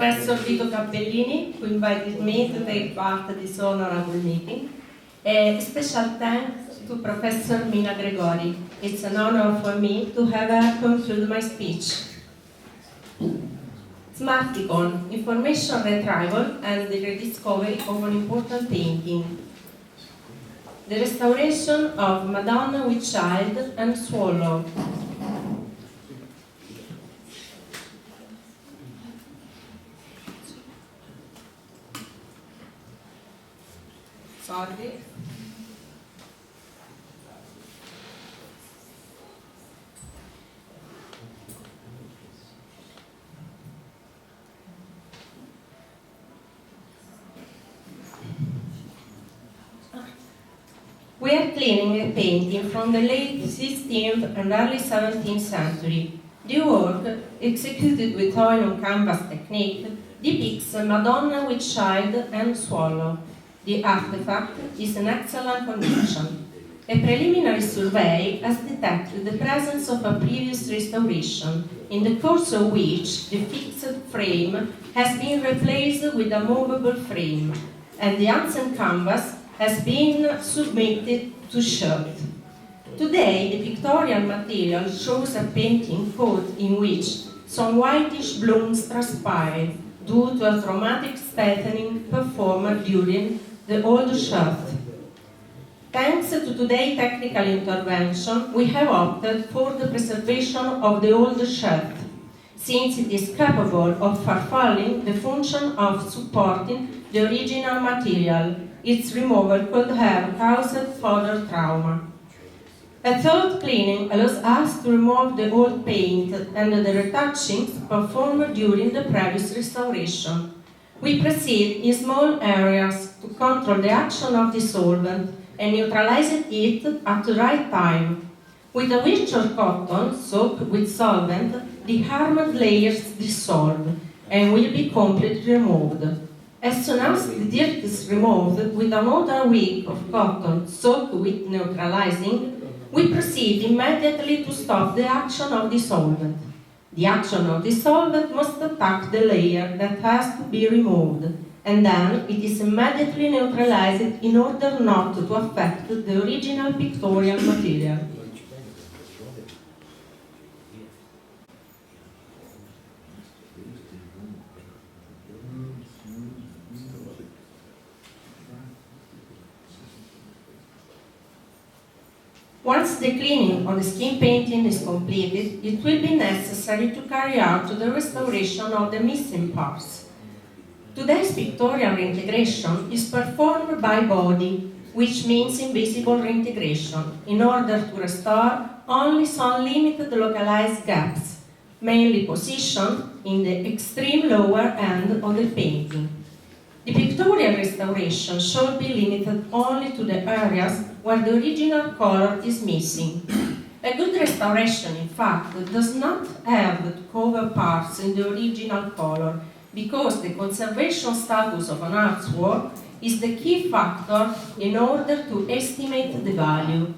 Professor Vito Cappellini, who invited me to take part in this honorable meeting. A special thanks to Professor Mina Gregori. It's an honor for me to have her conclude my speech. Smarticon, information retrieval and the rediscovery of an important painting. The restoration of Madonna with Child and Swallow. Sorry. We are cleaning a painting from the late 16th and early 17th century. The work, executed with oil on canvas technique, depicts a Madonna with Child and Swallow. The artifact is in excellent condition. A preliminary survey has detected the presence of a previous restoration, in the course of which the fixed frame has been replaced with a movable frame, and the ancient canvas has been submitted to shirt. Today, the pictorial material shows a painting coat in which some whitish blooms transpire due to a traumatic strengthening performed during the old shirt. Thanks to today's technical intervention, we have opted for the preservation of the old shirt, since it is capable of fulfilling the function of supporting the original material. Its removal could have caused further trauma. A third cleaning allows us to remove the old paint and the retouchings performed during the previous restoration. We proceed in small areas to control the action of the solvent and neutralize it at the right time. With a richer cotton soaked with solvent, the hardened layers dissolve and will be completely removed. As soon as the dirt is removed with another wick of cotton soaked with neutralizing, we proceed immediately to stop the action of the solvent. The action of the solvent must attack the layer that has to be removed, and then it is immediately neutralized in order not to affect the original pictorial material. Once the cleaning of the skin painting is completed, it will be necessary to carry out the restoration of the missing parts. Today's pictorial reintegration is performed by body, which means invisible reintegration, in order to restore only some limited localized gaps, mainly positioned in the extreme lower end of the painting. The pictorial restoration should be limited only to the areas where the original color is missing. A good restoration, in fact, does not have to cover parts in the original color, because the conservation status of an artwork is the key factor in order to estimate the value.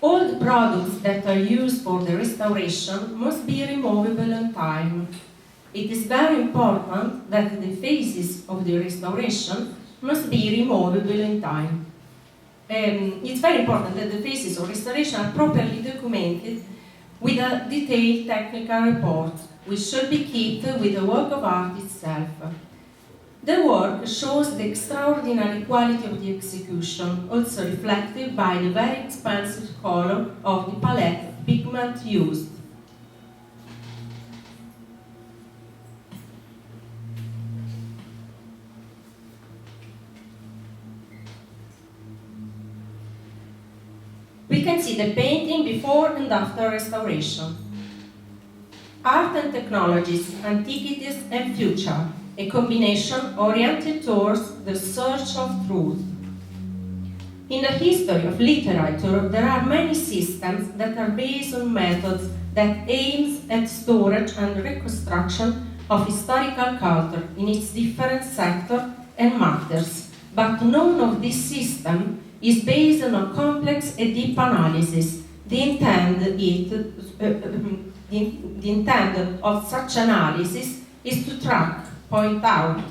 All the products that are used for the restoration must be removable in time. It is very important that the phases of the restoration must be removable in time. It's very important that the phases of restoration are properly documented with a detailed technical report, which should be kept with the work of art itself. The work shows the extraordinary quality of the execution, also reflected by the very expensive color of the palette pigment used. We can see the painting before and after restoration. Art and technologies, antiquities and future, a combination oriented towards the search of truth. In the history of literature, there are many systems that are based on methods that aims at storage and reconstruction of historical culture in its different sectors and matters, but none of this system is based on a complex and deep analysis. The intent of such analysis is to track, point out,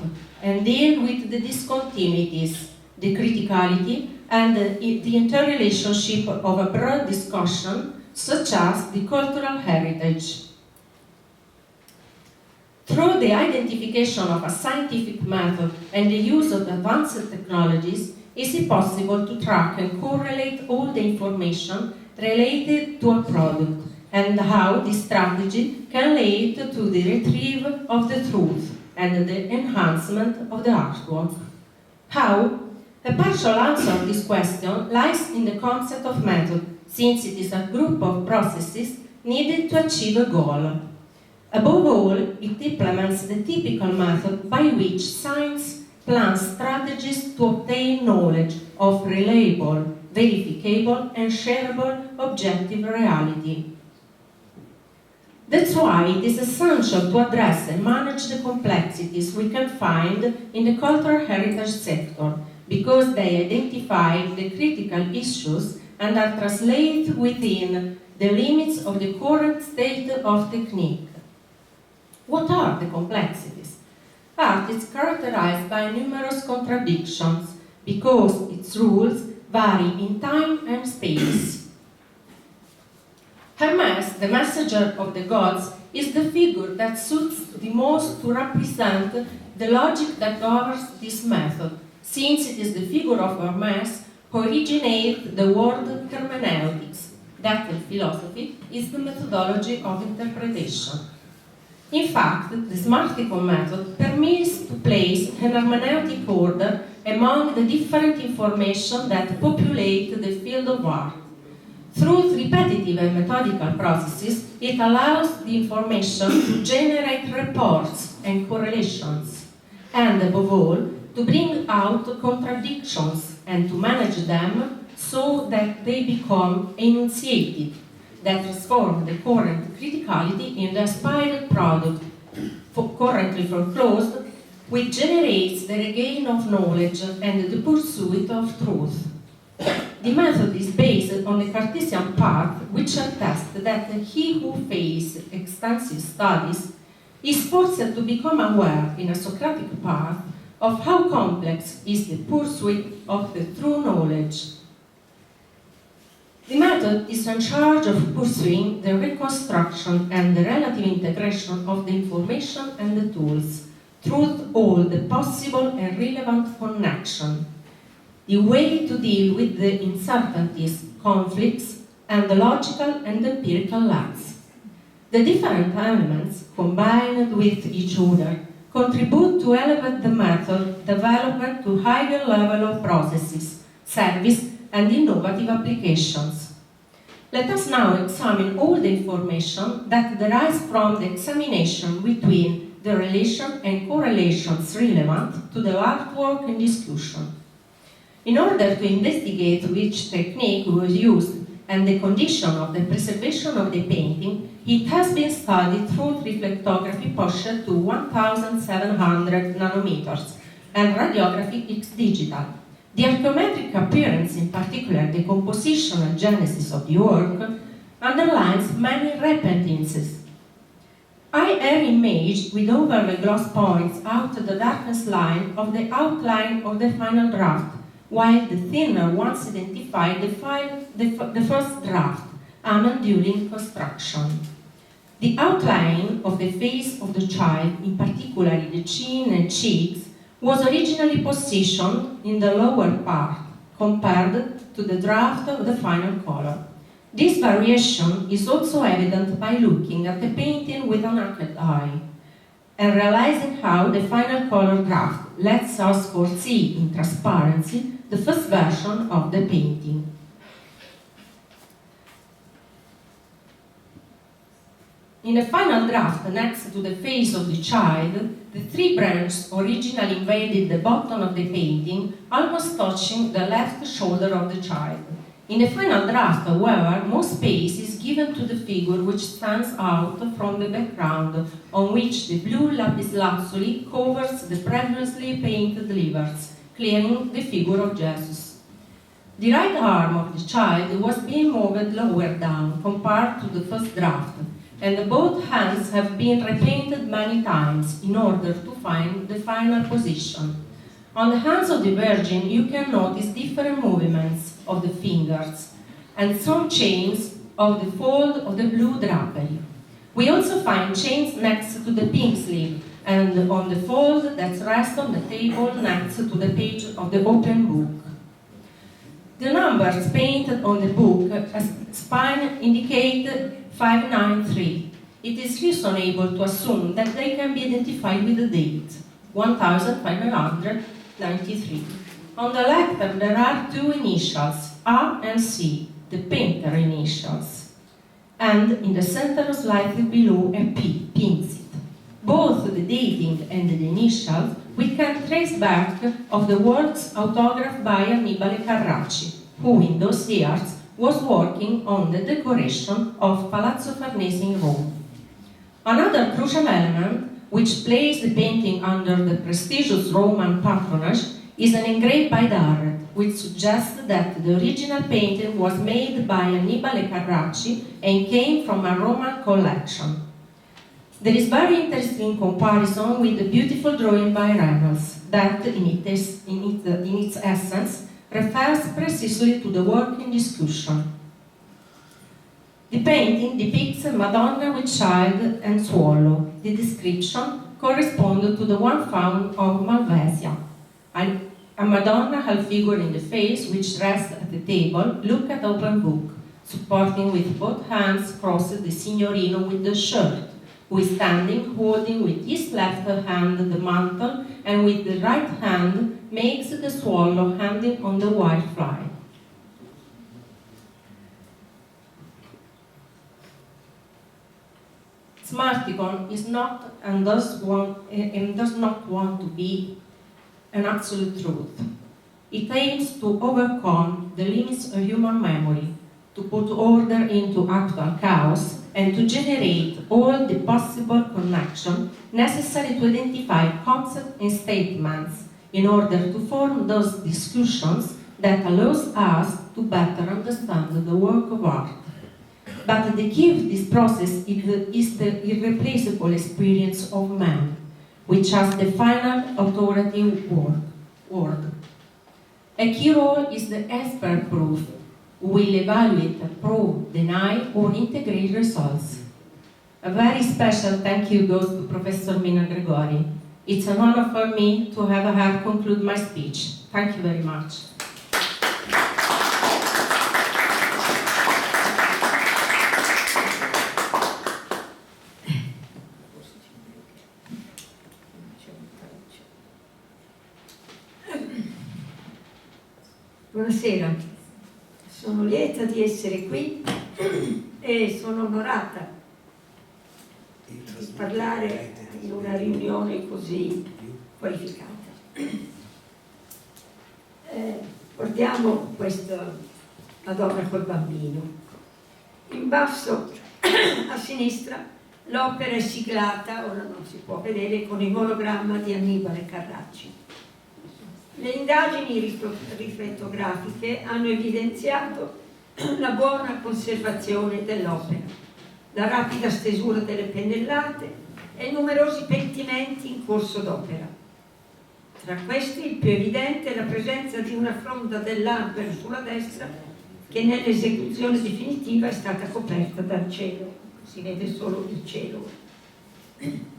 and deal with the discontinuities, the criticality, and the interrelationship of a broad discussion, such as the cultural heritage. Through the identification of a scientific method and the use of advanced technologies, is it possible to track and correlate all the information related to a product, and how this strategy can lead to the retrieval of the truth and the enhancement of the artwork. How? A partial answer to this question lies in the concept of method, since it is a group of processes needed to achieve a goal. Above all, it implements the typical method by which science plans strategies to obtain knowledge of reliable, verifiable, and shareable objective reality. That's why it is essential to address and manage the complexities we can find in the cultural heritage sector, because they identify the critical issues and are translated within the limits of the current state of technique. What are the complexities? Art is characterized by numerous contradictions because its rules vary in time and space. Hermes, the messenger of the gods, is the figure that suits the most to represent the logic that governs this method, since it is the figure of Hermes who originated the word hermeneutics, that in philosophy is the methodology of interpretation. In fact, the Smarticon method permits to place an hermeneutic order among the different information that populate the field of art. Through repetitive and methodical processes, it allows the information to generate reports and correlations, and above all, to bring out contradictions and to manage them so that they become enunciated, that transform the current criticality in the aspired product, currently foreclosed, which generates the regain of knowledge and the pursuit of truth. The method is based on the Cartesian path, which attests that he who faces extensive studies is forced to become aware in a Socratic path of how complex is the pursuit of the true knowledge. The method is in charge of pursuing the reconstruction and the relative integration of the information and the tools through all the possible and relevant connection, the way to deal with the uncertainties, conflicts, and the logical and empirical lags. The different elements, combined with each other, contribute to elevate the method development to higher level of processes, service, and innovative applications. Let us now examine all the information that derives from the examination between the relation and correlations relevant to the artwork in discussion. In order to investigate which technique was used and the condition of the preservation of the painting, it has been studied through reflectography pushed to 1,700 nanometers and radiography X-digital. The archeometric appearance, in particular the composition and genesis of the work, underlines many repentances. I have imaged with overlay gloss points out the darkness line of the outline of the final draft, while the thinner ones identify the first draft, amen during construction. The outline of the face of the child, in particular the chin and cheeks, was originally positioned in the lower part, compared to the draft of the final color. This variation is also evident by looking at the painting with a naked eye, and realizing how the final color draft lets us foresee in transparency the first version of the painting. In the final draft, next to the face of the child, the three branches originally invaded the bottom of the painting, almost touching the left shoulder of the child. In the final draft, however, more space is given to the figure which stands out from the background, on which the blue lapis lazuli covers the previously painted livers, clearing the figure of Jesus. The right arm of the child was being moved lower down compared to the first draft, and both hands have been repainted many times in order to find the final position. On the hands of the Virgin, you can notice different movements of the fingers and some chains of the fold of the blue drapery. We also find chains next to the pink sleeve and on the fold that rests on the table next to the page of the open book. The numbers painted on the book as spine indicate 593. It is reasonable to assume that they can be identified with the date, 1593. On the left, there are two initials, A and C, the painter initials, and in the center, slightly below, a P, Pinzit. Both the dating and the initials we can trace back of the works autographed by Annibale Carracci, who in those years was working on the decoration of Palazzo Farnese in Rome. Another crucial element which placed the painting under the prestigious Roman patronage is an engraved by Darret, which suggests that the original painting was made by Annibale Carracci and came from a Roman collection. There is very interesting comparison with the beautiful drawing by Reynolds, that in its essence refers precisely to the work in discussion. The painting depicts a Madonna with child and swallow. The description corresponds to the one found of Malvasia. A Madonna half figure in the face, which rests at the table, look at open book, supporting with both hands crossed the Signorino with the shirt, who is standing holding with his left hand the mantle, and with the right hand makes the swallow handing on the white fly. Smarticon is not and does not want to be an absolute truth. It aims to overcome the limits of human memory, to put order into actual chaos, and to generate all the possible connections necessary to identify concepts and statements in order to form those discussions that allows us to better understand the work of art. But the key of this process is the irreplaceable experience of man, which has the final authoritative word. A key role is the expert proof, who will evaluate, prove, deny, or integrate results. A very special thank you goes to Professor Mina Gregori. It's an honor for me to have her conclude my speech. Thank you very much. Buonasera, sono lieta di essere qui e sono onorata di parlare in una riunione così qualificata. Guardiamo questa Madonna col bambino. In basso a sinistra l'opera è siglata, ora non si può vedere, con il monogramma di Annibale Carracci. Le indagini riflettografiche hanno evidenziato la buona conservazione dell'opera, la rapida stesura delle pennellate e numerosi pentimenti in corso d'opera. Tra questi il più evidente è la presenza di una fronda dell'albero sulla destra che nell'esecuzione definitiva è stata coperta dal cielo, si vede solo il cielo.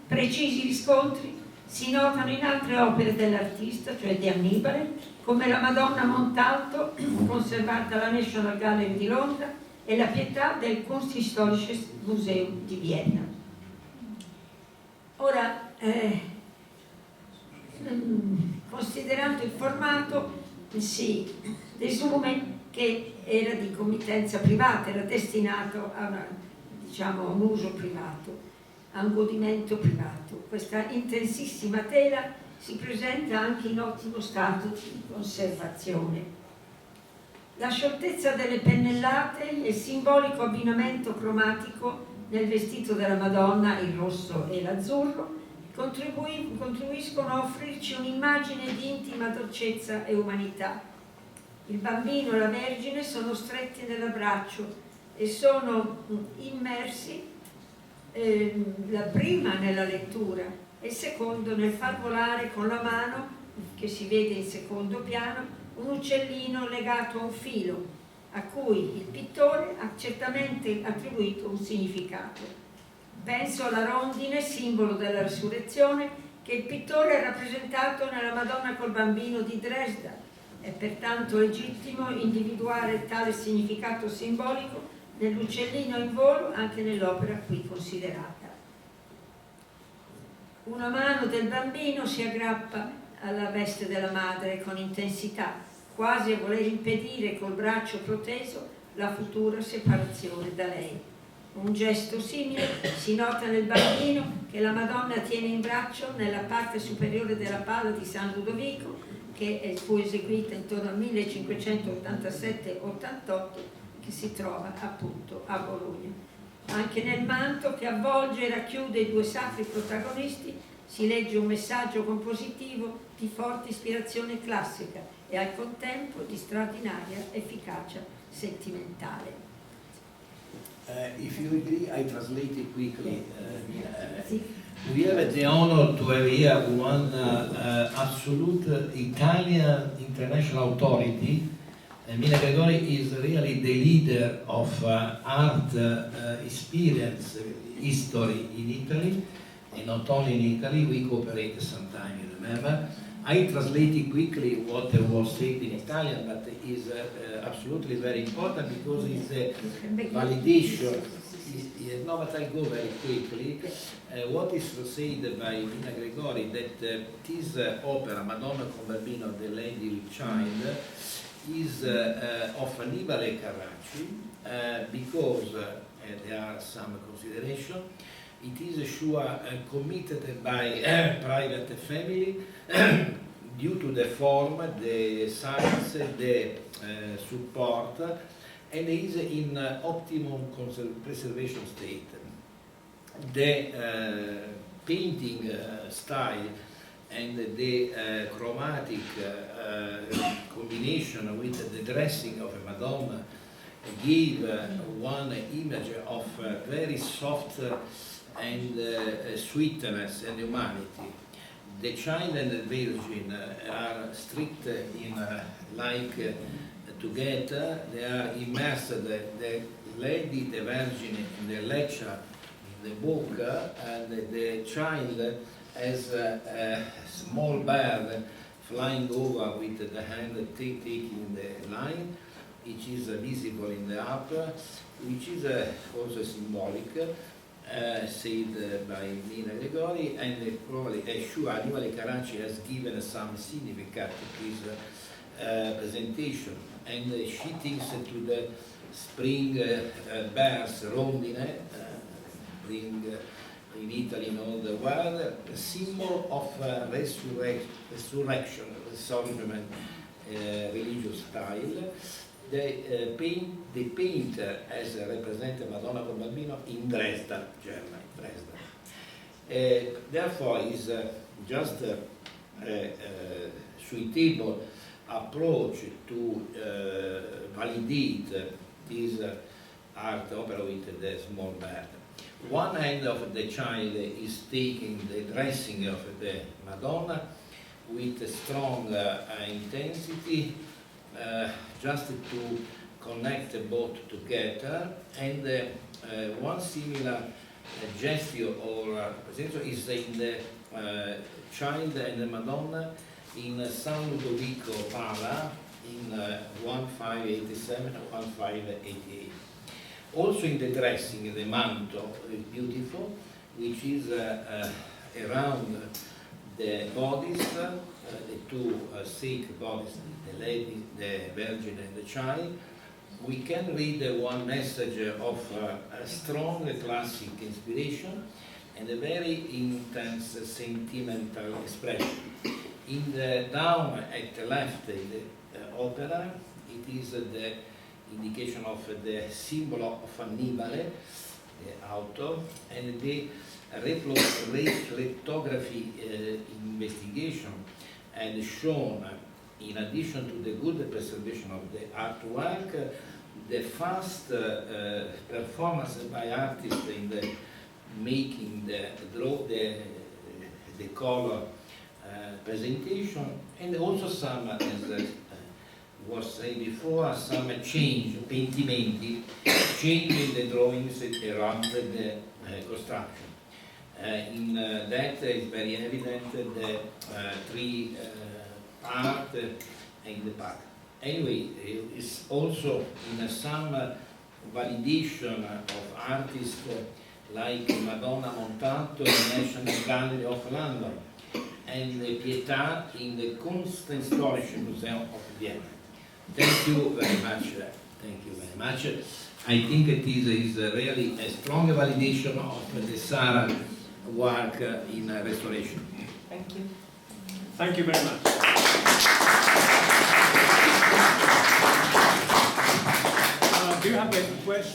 Precisi riscontri si notano in altre opere dell'artista, cioè di Annibale, come la Madonna Montalto, conservata alla National Gallery di Londra, e la Pietà del Kunsthistorisches Museum di Vienna. Ora, considerando il formato, si desume che era di committenza privata, era destinato a un uso privato, a un godimento privato. Questa intensissima tela si presenta anche in ottimo stato di conservazione. La scioltezza delle pennellate e il simbolico abbinamento cromatico nel vestito della Madonna, il rosso e l'azzurro, contribuiscono a offrirci un'immagine di intima dolcezza e umanità. Il bambino e la Vergine sono stretti nell'abbraccio e sono immersi la prima nella lettura e il secondo nel far volare con la mano, che si vede in secondo piano, un uccellino legato a un filo, a cui il pittore ha certamente attribuito un significato. Penso alla rondine, simbolo della risurrezione, che il pittore ha rappresentato nella Madonna col Bambino di Dresda. È pertanto legittimo individuare tale significato simbolico nell'uccellino in volo anche nell'opera qui considerata. Una mano del bambino si aggrappa alla veste della madre con intensità, quasi a voler impedire col braccio proteso la futura separazione da lei. Un gesto simile si nota nel bambino che la Madonna tiene in braccio nella parte superiore della pala di San Ludovico, che fu eseguita intorno al 1587-88, che si trova appunto a Bologna. Anche nel manto che avvolge e racchiude i due sacri protagonisti si legge un messaggio compositivo di forte ispirazione classica e al contempo di straordinaria efficacia sentimentale. If you agree, I translate it quickly. We have the honor to have here one absolute Italian international authority. Mina Gregori is really the leader of art experience history in Italy, and not only in Italy, we cooperate sometimes, you remember. I translated quickly what was said in Italian, but it is absolutely very important because it's a validation. No, but I'll go very quickly. What is said by Mina Gregori that this opera, Madonna con Bambino, the Lady with Child, is of Annibale Carracci because there are some considerations. It is sure committed by private family due to the form, the size, the support, and is in optimum preservation state. The painting style and the chromatic combination with the dressing of a Madonna give one image of very soft and sweetness and humanity. The Child and the Virgin are strict in together. They are immersed, the Lady, the Virgin in the lecture, in the book, and the Child as a small bird flying over with the hand taking the line, which is visible in the upper, which is also symbolic, said by Mina Gregori, and probably sure Annibale Carracci has given some significance to his presentation, and she thinks to the spring bears rondine, bring in Italy in all the world, a symbol of resurrection, resurgement, religious style. They paint as represented Madonna con Bambino in Dresden, Germany, Dresden. Therefore, is just a suitable approach to validate this art opera with the small bird. One hand of the child is taking the dressing of the Madonna with a strong intensity, just to connect both together, and one similar gesture or presentation is in the child and the Madonna in San Ludovico Pala in 1587 and 1588. Also in the dressing, the manto is beautiful, which is around the bodies, the two sacred bodies, the Lady, the Virgin and the Child. We can read one message of a strong classic inspiration and a very intense sentimental expression. In the down at the left in the opera, it is the indication of the symbol of Annibale, the author, and the reflectography investigation, and shown, in addition to the good preservation of the artwork, the fast performance by artists in the making the color presentation, and also some, as was said before, some paintimenti, changing the drawings around the construction. In that is very evident the three part in the park. Anyway, it's also in some validation of artists like Madonna Montato in the National Gallery of London and Pietà in the Kunsthistorische Museum of Vienna. Thank you very much. Thank you very much. I think it is really a strong validation of the Sarah work in restoration. Thank you. Thank you very much. Do you have a question?